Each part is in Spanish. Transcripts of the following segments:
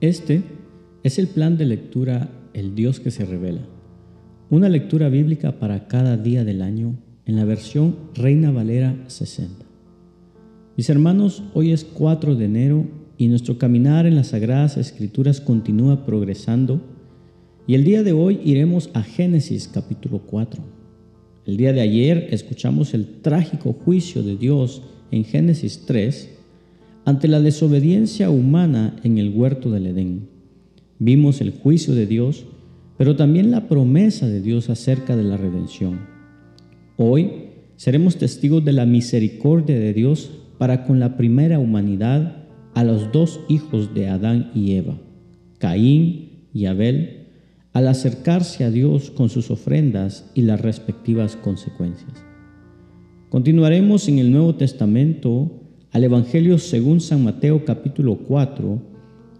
Este es el plan de lectura El Dios que se revela. Una lectura bíblica para cada día del año en la versión Reina Valera 60. Mis hermanos, hoy es 4 de enero y nuestro caminar en las Sagradas Escrituras continúa progresando y el día de hoy iremos a Génesis capítulo 4. El día de ayer escuchamos el trágico juicio de Dios en Génesis 3 ante la desobediencia humana en el huerto del Edén. Vimos el juicio de Dios, pero también la promesa de Dios acerca de la redención. Hoy seremos testigos de la misericordia de Dios para con la primera humanidad, a los 2 hijos de Adán y Eva, Caín y Abel, al acercarse a Dios con sus ofrendas y las respectivas consecuencias. Continuaremos en el Nuevo Testamento al Evangelio según San Mateo capítulo 4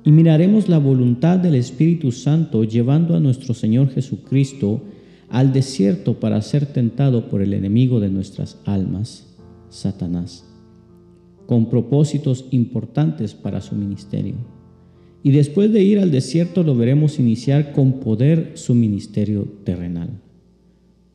y miraremos la voluntad del Espíritu Santo llevando a nuestro Señor Jesucristo al desierto para ser tentado por el enemigo de nuestras almas, Satanás, con propósitos importantes para su ministerio. Y después de ir al desierto lo veremos iniciar con poder su ministerio terrenal.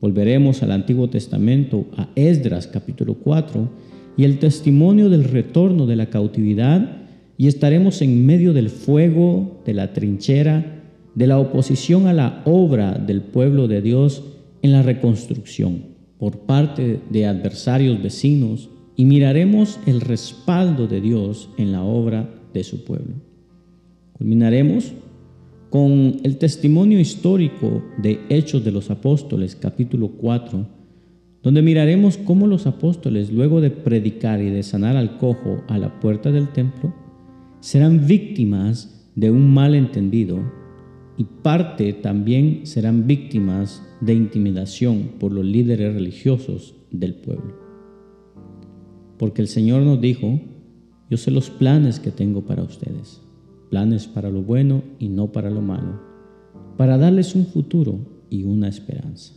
Volveremos al Antiguo Testamento, a Esdras capítulo 4, y el testimonio del retorno de la cautividad, y estaremos en medio del fuego, de la trinchera, de la oposición a la obra del pueblo de Dios en la reconstrucción por parte de adversarios vecinos, y miraremos el respaldo de Dios en la obra de su pueblo. Culminaremos con el testimonio histórico de Hechos de los Apóstoles, capítulo 4, donde miraremos cómo los apóstoles, luego de predicar y de sanar al cojo a la puerta del templo, serán víctimas de un malentendido y parte también serán víctimas de intimidación por los líderes religiosos del pueblo. Porque el Señor nos dijo: yo sé los planes que tengo para ustedes, planes para lo bueno y no para lo malo, para darles un futuro y una esperanza.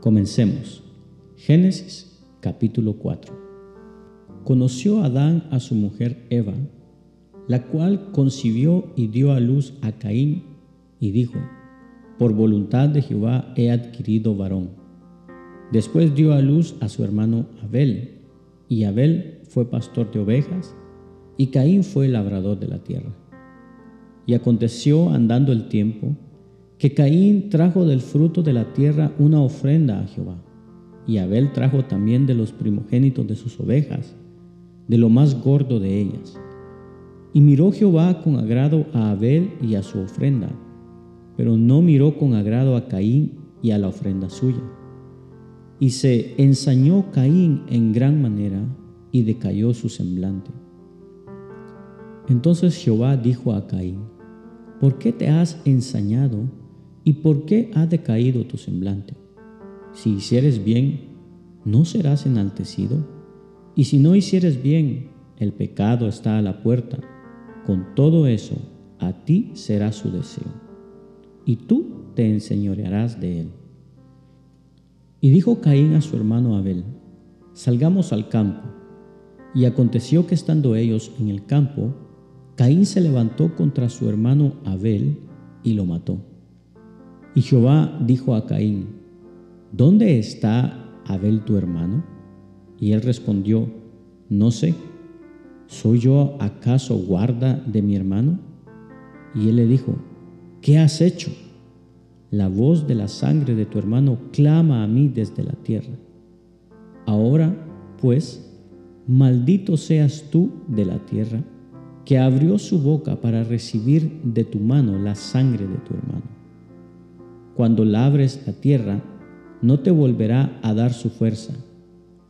Comencemos. Génesis capítulo 4. Conoció Adán a su mujer Eva, la cual concibió y dio a luz a Caín, y dijo: por voluntad de Jehová he adquirido varón. Después dio a luz a su hermano Abel, y Abel fue pastor de ovejas, y Caín fue labrador de la tierra. Y aconteció, andando el tiempo, que Caín trajo del fruto de la tierra una ofrenda a Jehová, y Abel trajo también de los primogénitos de sus ovejas, de lo más gordo de ellas. Y miró Jehová con agrado a Abel y a su ofrenda, pero no miró con agrado a Caín y a la ofrenda suya. Y se ensañó Caín en gran manera, y decayó su semblante. Entonces Jehová dijo a Caín: ¿por qué te has ensañado y por qué ha decaído tu semblante? Si hicieres bien, ¿no serás enaltecido? Y si no hicieres bien, el pecado está a la puerta. Con todo eso, a ti será su deseo, y tú te enseñorearás de él. Y dijo Caín a su hermano Abel: salgamos al campo. Y aconteció que estando ellos en el campo, Caín se levantó contra su hermano Abel y lo mató. Y Jehová dijo a Caín: ¿dónde está Abel tu hermano? Y él respondió: no sé. ¿Soy yo acaso guarda de mi hermano? Y él le dijo: ¿qué has hecho? La voz de la sangre de tu hermano clama a mí desde la tierra. Ahora, pues, maldito seas tú de la tierra, que abrió su boca para recibir de tu mano la sangre de tu hermano. Cuando labres la tierra, no te volverá a dar su fuerza.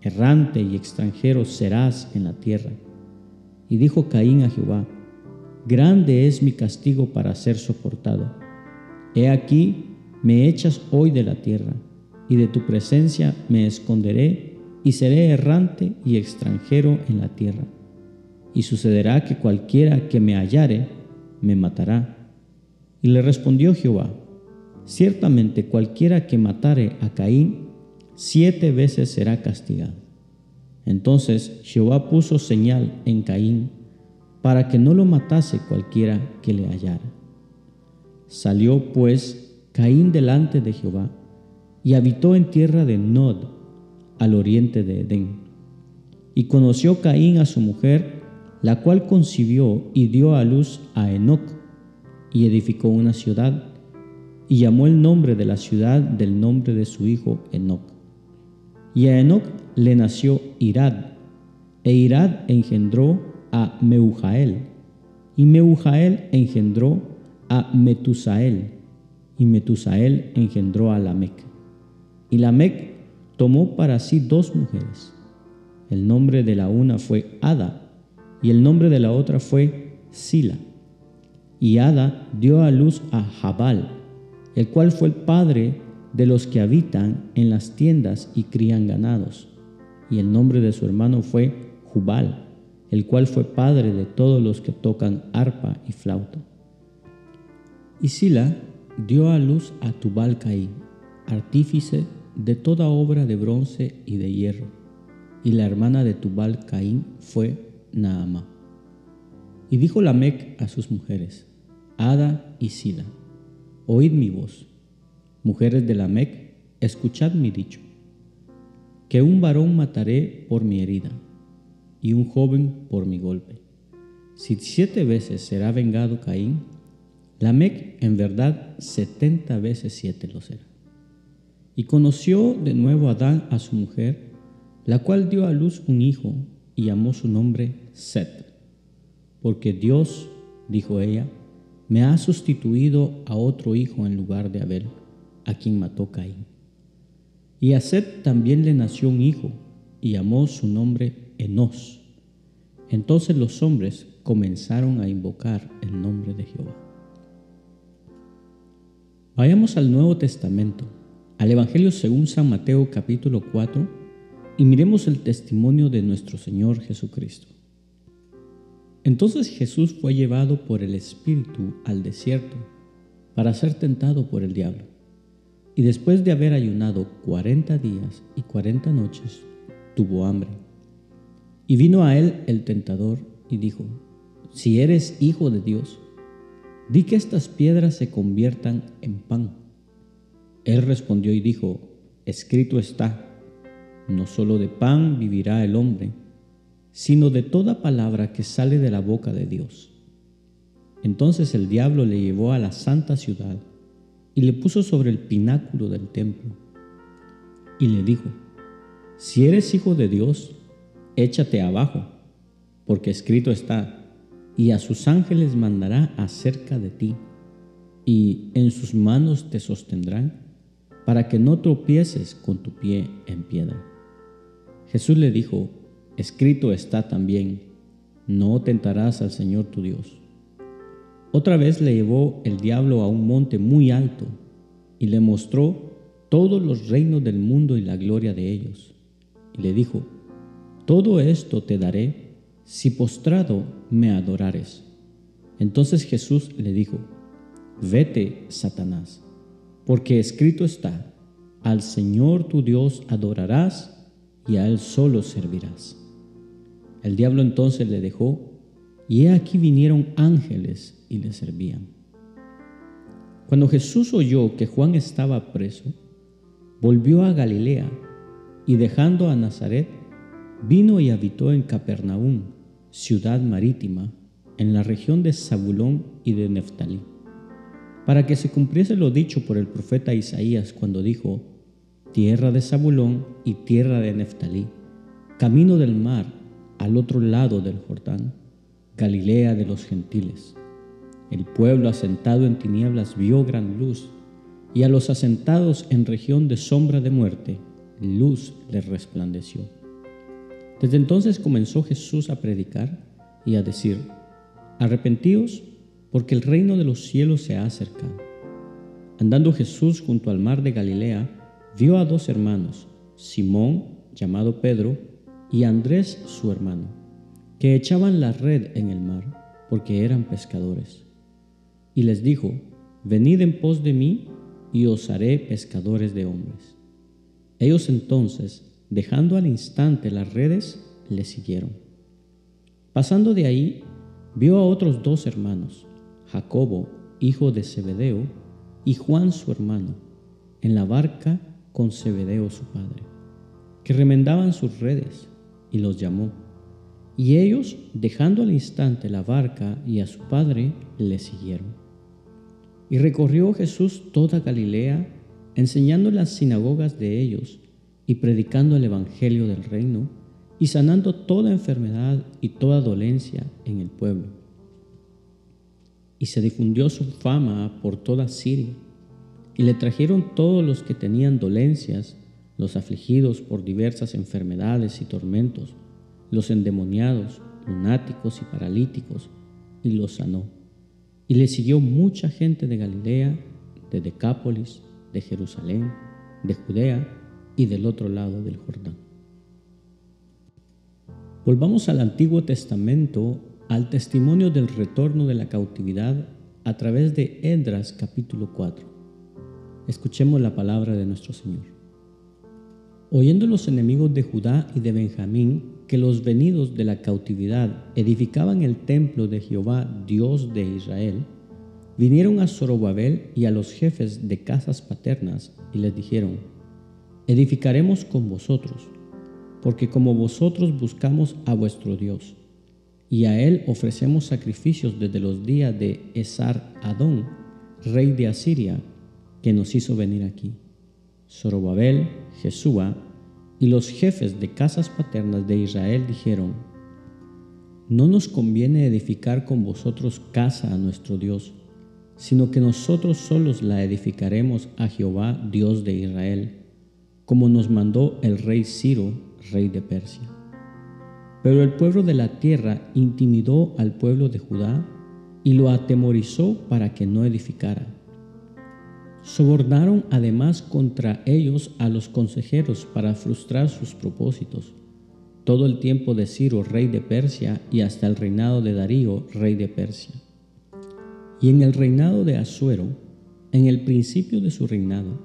Errante y extranjero serás en la tierra. Y dijo Caín a Jehová: grande es mi castigo para ser soportado. He aquí, me echas hoy de la tierra, y de tu presencia me esconderé, y seré errante y extranjero en la tierra. Y sucederá que cualquiera que me hallare, me matará. Y le respondió Jehová: ciertamente cualquiera que matare a Caín, 7 veces será castigado. Entonces Jehová puso señal en Caín para que no lo matase cualquiera que le hallara. Salió pues Caín delante de Jehová y habitó en tierra de Nod, al oriente de Edén. Y conoció Caín a su mujer, la cual concibió y dio a luz a Enoc, y edificó una ciudad, y llamó el nombre de la ciudad del nombre de su hijo Enoc. Y a Enoc le nació Irad, e Irad engendró a Mehujael, y Mehujael engendró a Metusael, y Metusael engendró a Lamec. Y Lamec tomó para sí 2 mujeres. El nombre de la una fue Ada, y el nombre de la otra fue Sila. Y Ada dio a luz a Jabal, el cual fue el padre de los que habitan en las tiendas y crían ganados. Y el nombre de su hermano fue Jubal, el cual fue padre de todos los que tocan arpa y flauta. Y Sila dio a luz a Tubal-Caín, artífice de toda obra de bronce y de hierro. Y la hermana de Tubal-Caín fue Naamá. Y dijo Lamec a sus mujeres, Ada y Sila: oíd mi voz. Mujeres de Lamec, escuchad mi dicho. Que un varón mataré por mi herida, y un joven por mi golpe. Si 7 veces será vengado Caín, Lamec en verdad 70 veces 7 lo será. Y conoció de nuevo Adán a su mujer, la cual dio a luz un hijo, y llamó su nombre Set. Porque Dios, dijo ella, me ha sustituido a otro hijo en lugar de Abel, a quien mató Caín. Y a Set también le nació un hijo, y llamó su nombre Enos. Entonces los hombres comenzaron a invocar el nombre de Jehová. Vayamos al Nuevo Testamento, al Evangelio según San Mateo capítulo 4, y miremos el testimonio de nuestro Señor Jesucristo. Entonces Jesús fue llevado por el Espíritu al desierto para ser tentado por el diablo. Y después de haber ayunado 40 días y 40 noches, tuvo hambre. Y vino a él el tentador y dijo: si eres hijo de Dios, di que estas piedras se conviertan en pan. Él respondió y dijo: escrito está, no solo de pan vivirá el hombre, sino de toda palabra que sale de la boca de Dios. Entonces el diablo le llevó a la santa ciudad y le puso sobre el pináculo del templo y le dijo: si eres hijo de Dios, échate abajo, porque escrito está: y a sus ángeles mandará acerca de ti, y en sus manos te sostendrán, para que no tropieces con tu pie en piedra. Jesús le dijo: escrito está también, no tentarás al Señor tu Dios. Otra vez le llevó el diablo a un monte muy alto, y le mostró todos los reinos del mundo y la gloria de ellos. Y le dijo: todo esto te daré, si postrado me adorares. Entonces Jesús le dijo: vete, Satanás, porque escrito está: al Señor tu Dios adorarás, y a Él solo servirás. El diablo entonces le dejó, y he aquí vinieron ángeles y le servían. Cuando Jesús oyó que Juan estaba preso, volvió a Galilea, y dejando a Nazaret, vino y habitó en Capernaum, ciudad marítima, en la región de Zabulón y de Neftalí, para que se cumpliese lo dicho por el profeta Isaías cuando dijo: tierra de Zabulón y tierra de Neftalí, camino del mar, al otro lado del Jordán, Galilea de los gentiles. El pueblo asentado en tinieblas vio gran luz, y a los asentados en región de sombra de muerte, luz les resplandeció. Desde entonces comenzó Jesús a predicar y a decir: arrepentíos, porque el reino de los cielos se ha acercado. Andando Jesús junto al mar de Galilea, vio a 2 hermanos, Simón, llamado Pedro, y Andrés su hermano, que echaban la red en el mar, porque eran pescadores. Y les dijo: venid en pos de mí, y os haré pescadores de hombres. Ellos entonces, dejando al instante las redes, le siguieron. Pasando de ahí, vio a otros 2 hermanos, Jacobo, hijo de Zebedeo, y Juan su hermano, en la barca con Zebedeo su padre, que remendaban sus redes, y los llamó. Y ellos, dejando al instante la barca y a su padre, le siguieron. Y recorrió Jesús toda Galilea, enseñando en las sinagogas de ellos, y predicando el evangelio del reino, y sanando toda enfermedad y toda dolencia en el pueblo. Y se difundió su fama por toda Siria, y le trajeron todos los que tenían dolencias, los afligidos por diversas enfermedades y tormentos, los endemoniados, lunáticos y paralíticos, y los sanó. Y le siguió mucha gente de Galilea, de Decápolis, de Jerusalén, de Judea y del otro lado del Jordán. Volvamos al Antiguo Testamento, al testimonio del retorno de la cautividad a través de Esdras capítulo 4. Escuchemos la palabra de nuestro Señor. Oyendo los enemigos de Judá y de Benjamín que los venidos de la cautividad edificaban el templo de Jehová, Dios de Israel, vinieron a Zorobabel y a los jefes de casas paternas y les dijeron: edificaremos con vosotros, porque como vosotros buscamos a vuestro Dios, y a él ofrecemos sacrificios desde los días de Esar-Adón, rey de Asiria, que nos hizo venir aquí. Zorobabel, Jesúa y los jefes de casas paternas de Israel dijeron: no nos conviene edificar con vosotros casa a nuestro Dios, sino que nosotros solos la edificaremos a Jehová, Dios de Israel, como nos mandó el rey Ciro, rey de Persia. Pero el pueblo de la tierra intimidó al pueblo de Judá y lo atemorizó para que no edificara. Sobornaron además contra ellos a los consejeros para frustrar sus propósitos, todo el tiempo de Ciro, rey de Persia, y hasta el reinado de Darío, rey de Persia. Y en el reinado de Asuero, en el principio de su reinado,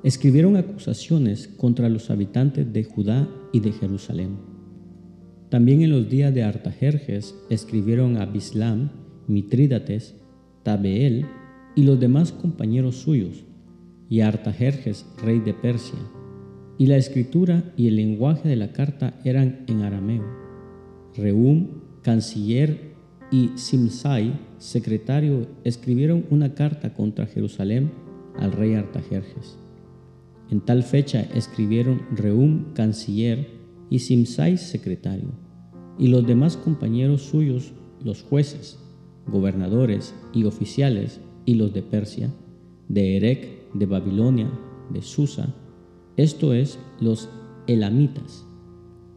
escribieron acusaciones contra los habitantes de Judá y de Jerusalén. También en los días de Artajerjes escribieron a Bislam, Mitrídates, Tabeel y los demás compañeros suyos, y a Artajerjes, rey de Persia, y la escritura y el lenguaje de la carta eran en arameo. Rehum, canciller, y Simsai, secretario, escribieron una carta contra Jerusalén al rey Artajerjes. En tal fecha escribieron Rehum, canciller, y Simsai, secretario, y los demás compañeros suyos, los jueces, gobernadores y oficiales, y los de Persia, de Erec, de Babilonia, de Susa, esto es, los elamitas,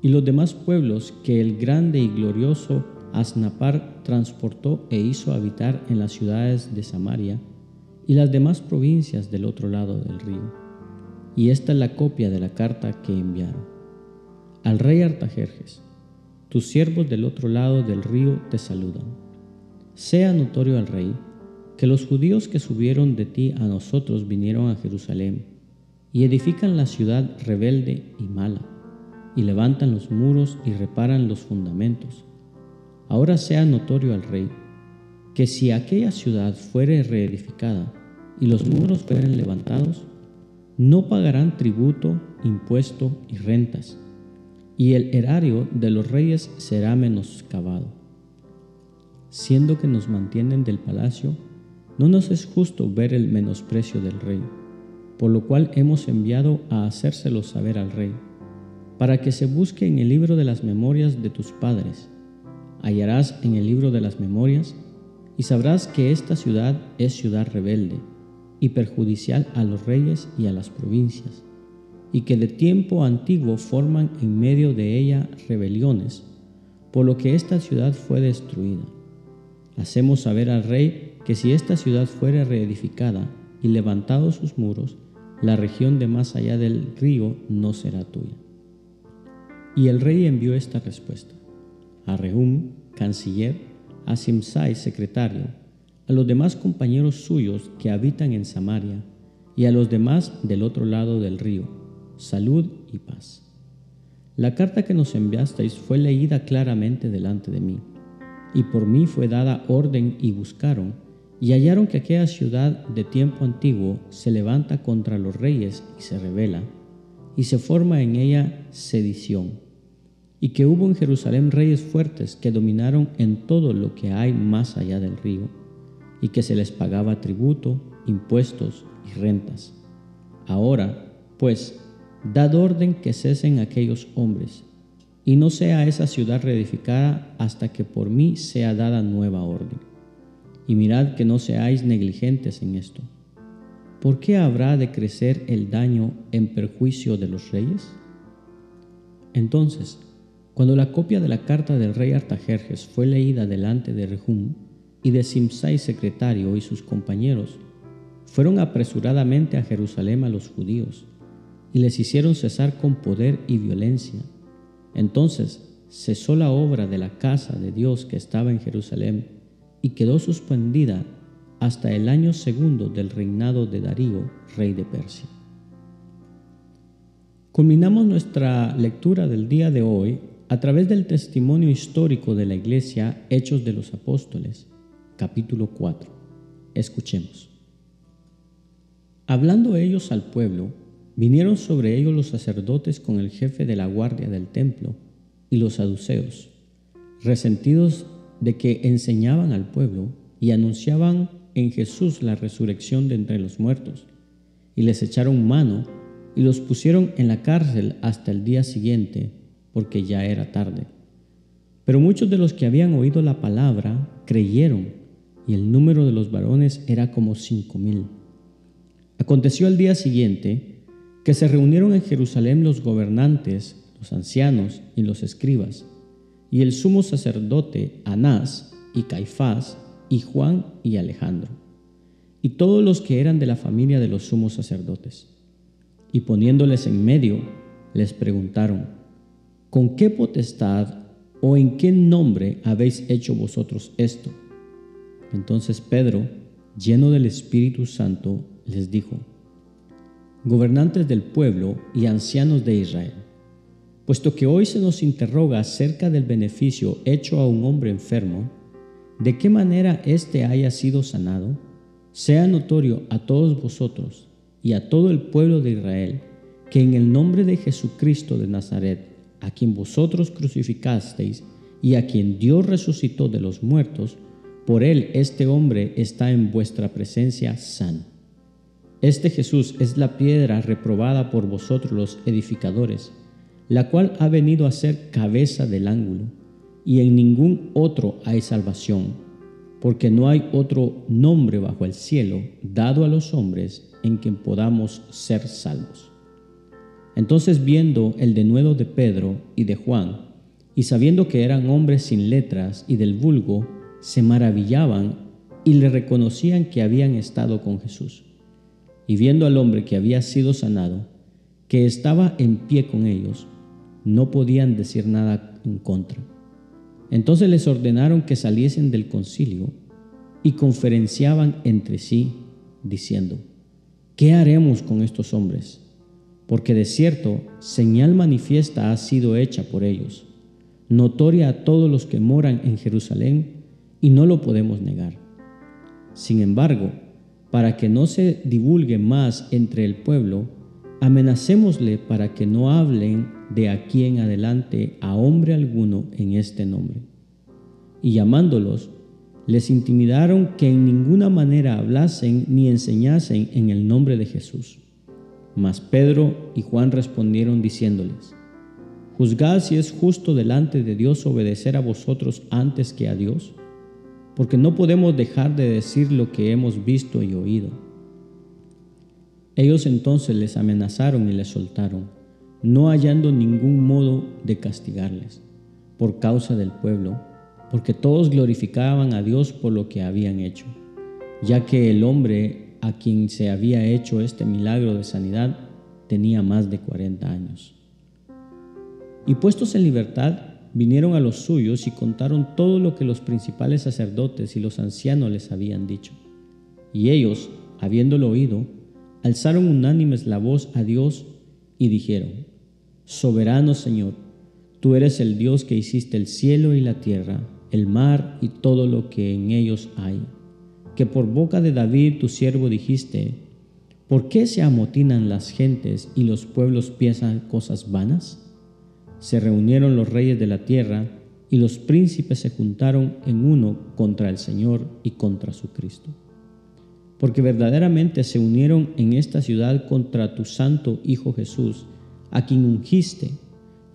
y los demás pueblos que el grande y glorioso Asnapar transportó e hizo habitar en las ciudades de Samaria y las demás provincias del otro lado del río. Y esta es la copia de la carta que enviaron. Al rey Artajerjes: tus siervos del otro lado del río te saludan. Sea notorio al rey que los judíos que subieron de ti a nosotros vinieron a Jerusalén y edifican la ciudad rebelde y mala, y levantan los muros y reparan los fundamentos. Ahora sea notorio al rey que si aquella ciudad fuere reedificada y los muros fueren levantados, no pagarán tributo, impuesto y rentas, y el erario de los reyes será menoscabado. Siendo que nos mantienen del palacio, no nos es justo ver el menosprecio del rey, por lo cual hemos enviado a hacérselo saber al rey, para que se busque en el libro de las memorias de tus padres. Hallarás en el libro de las memorias y sabrás que esta ciudad es ciudad rebelde y perjudicial a los reyes y a las provincias, y que de tiempo antiguo forman en medio de ella rebeliones, por lo que esta ciudad fue destruida. Hacemos saber al rey que si esta ciudad fuere reedificada y levantados sus muros, la región de más allá del río no será tuya. Y el rey envió esta respuesta a Rehum, canciller, a Simsai, secretario, a los demás compañeros suyos que habitan en Samaria y a los demás del otro lado del río: salud y paz. La carta que nos enviasteis fue leída claramente delante de mí, y por mí fue dada orden y buscaron, y hallaron que aquella ciudad de tiempo antiguo se levanta contra los reyes y se rebela, y se forma en ella sedición, y que hubo en Jerusalén reyes fuertes que dominaron en todo lo que hay más allá del río, y que se les pagaba tributo, impuestos y rentas. Ahora, pues, dad orden que cesen aquellos hombres, y no sea esa ciudad reedificada hasta que por mí sea dada nueva orden. Y mirad que no seáis negligentes en esto. ¿Por qué habrá de crecer el daño en perjuicio de los reyes? Entonces, cuando la copia de la carta del rey Artajerjes fue leída delante de Rehum y de Simsai secretario y sus compañeros, fueron apresuradamente a Jerusalén a los judíos y les hicieron cesar con poder y violencia. Entonces cesó la obra de la casa de Dios que estaba en Jerusalén y quedó suspendida hasta el año segundo del reinado de Darío, rey de Persia. Culminamos nuestra lectura del día de hoy a través del testimonio histórico de la Iglesia Hechos de los Apóstoles, capítulo 4. Escuchemos. Hablando ellos al pueblo, vinieron sobre ellos los sacerdotes con el jefe de la guardia del templo y los saduceos, resentidos de que enseñaban al pueblo y anunciaban en Jesús la resurrección de entre los muertos, y les echaron mano y los pusieron en la cárcel hasta el día siguiente, porque ya era tarde. Pero muchos de los que habían oído la palabra creyeron, y el número de los varones era como 5,000. Aconteció al día siguiente que se reunieron en Jerusalén los gobernantes, los ancianos y los escribas, y el sumo sacerdote Anás y Caifás y Juan y Alejandro, y todos los que eran de la familia de los sumos sacerdotes. Y poniéndoles en medio, les preguntaron: ¿con qué potestad o en qué nombre habéis hecho vosotros esto? Entonces Pedro, lleno del Espíritu Santo, les dijo: gobernantes del pueblo y ancianos de Israel, puesto que hoy se nos interroga acerca del beneficio hecho a un hombre enfermo, de qué manera éste haya sido sanado, sea notorio a todos vosotros y a todo el pueblo de Israel, que en el nombre de Jesucristo de Nazaret, a quien vosotros crucificasteis y a quien Dios resucitó de los muertos, por él este hombre está en vuestra presencia sano. Este Jesús es la piedra reprobada por vosotros los edificadores, la cual ha venido a ser cabeza del ángulo, y en ningún otro hay salvación, porque no hay otro nombre bajo el cielo dado a los hombres en quien podamos ser salvos. Entonces, viendo el denuedo de Pedro y de Juan, y sabiendo que eran hombres sin letras y del vulgo, se maravillaban y le reconocían que habían estado con Jesús. Y viendo al hombre que había sido sanado, que estaba en pie con ellos, no podían decir nada en contra. Entonces les ordenaron que saliesen del concilio y conferenciaban entre sí, diciendo: ¿qué haremos con estos hombres? Porque de cierto, señal manifiesta ha sido hecha por ellos, notoria a todos los que moran en Jerusalén, y no lo podemos negar. Sin embargo, para que no se divulgue más entre el pueblo, amenacémosle para que no hablen de aquí en adelante a hombre alguno en este nombre. Y llamándolos, les intimidaron que en ninguna manera hablasen ni enseñasen en el nombre de Jesús. Mas Pedro y Juan respondieron diciéndoles: juzgad si es justo delante de Dios obedecer a vosotros antes que a Dios, porque no podemos dejar de decir lo que hemos visto y oído. Ellos entonces les amenazaron y les soltaron, no hallando ningún modo de castigarles, por causa del pueblo, porque todos glorificaban a Dios por lo que habían hecho, ya que el hombre a quien se había hecho este milagro de sanidad tenía más de 40 años. Y puestos en libertad, vinieron a los suyos y contaron todo lo que los principales sacerdotes y los ancianos les habían dicho. Y ellos, habiéndolo oído, alzaron unánimes la voz a Dios y dijeron: soberano Señor, tú eres el Dios que hiciste el cielo y la tierra el mar y todo lo que en ellos hay, que por boca de David tu siervo dijiste: ¿por qué se amotinan las gentes y los pueblos piensan cosas vanas? Se reunieron los reyes de la tierra y los príncipes se juntaron en uno contra el Señor y contra su Cristo. Porque verdaderamente se unieron en esta ciudad contra tu santo Hijo Jesús, a quien ungiste,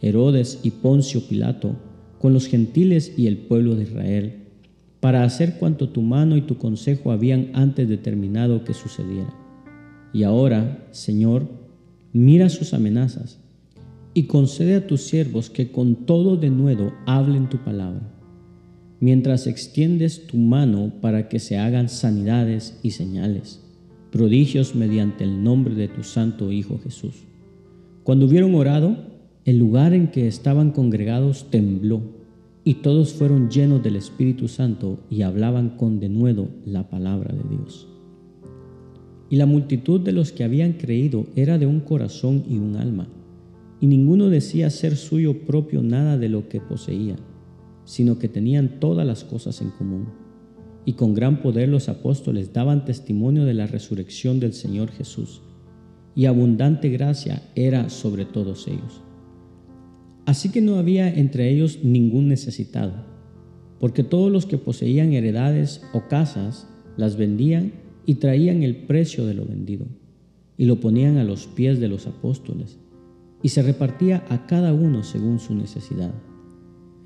Herodes y Poncio Pilato, con los gentiles y el pueblo de Israel, para hacer cuanto tu mano y tu consejo habían antes determinado que sucediera. Y ahora, Señor, mira sus amenazas y concede a tus siervos que con todo denuedo hablen tu palabra, mientras extiendes tu mano para que se hagan sanidades y señales, prodigios mediante el nombre de tu santo Hijo Jesús. Cuando hubieron orado, el lugar en que estaban congregados tembló, y todos fueron llenos del Espíritu Santo y hablaban con denuedo la palabra de Dios. Y la multitud de los que habían creído era de un corazón y un alma, y ninguno decía ser suyo propio nada de lo que poseía, sino que tenían todas las cosas en común. Y con gran poder los apóstoles daban testimonio de la resurrección del Señor Jesús, y abundante gracia era sobre todos ellos. Así que no había entre ellos ningún necesitado, porque todos los que poseían heredades o casas las vendían y traían el precio de lo vendido, y lo ponían a los pies de los apóstoles, y se repartía a cada uno según su necesidad.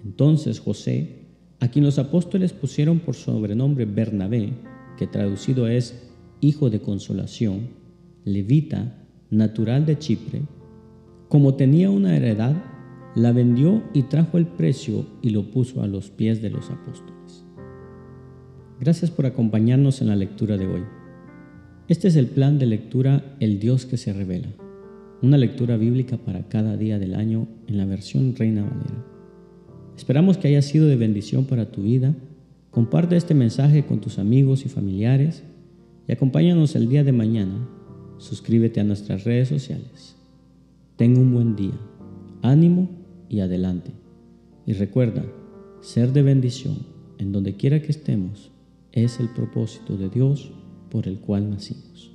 Entonces José, a quien los apóstoles pusieron por sobrenombre Bernabé, que traducido es Hijo de Consolación, levita, natural de Chipre, como tenía una heredad, la vendió y trajo el precio y lo puso a los pies de los apóstoles. Gracias por acompañarnos en la lectura de hoy. Este es el plan de lectura El Dios que se revela, una lectura bíblica para cada día del año en la versión Reina Valera. Esperamos que haya sido de bendición para tu vida. Comparte este mensaje con tus amigos y familiares y acompáñanos el día de mañana. Suscríbete a nuestras redes sociales. Ten un buen día, ánimo y adelante. Y recuerda, ser de bendición en donde quiera que estemos es el propósito de Dios por el cual nacimos.